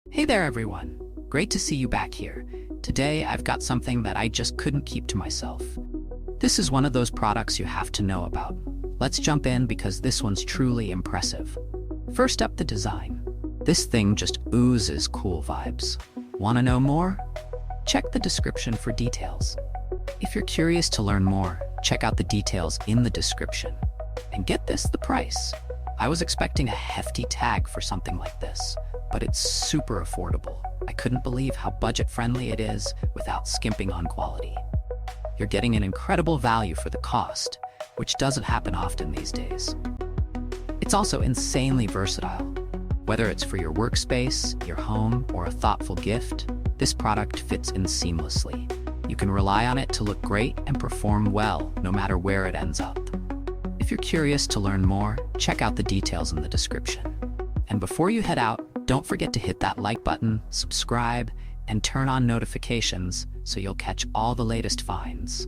Hey there, everyone. Great to see you back here. Today, I've got something that I just couldn't keep to myself. This is one of those products you have to know about. Let's jump in because this one's truly impressive. First up, the design. This thing just oozes cool vibes. Want to know more? Check the description for details. If you're curious to learn more, check out the details in the description. And get this, the price. I was expecting a hefty tag for something like this, but it's super affordable. I couldn't believe how budget-friendly it is without skimping on quality. You're getting an incredible value for the cost, which doesn't happen often these days. It's also insanely versatile. Whether it's for your workspace, your home, or a thoughtful gift, this product fits in seamlessly. You can rely on it to look great and perform well, no matter where it ends up. If you're curious to learn more, check out the details in the description. And before you head out, don't forget to hit that like button, subscribe, and turn on notifications so you'll catch all the latest finds.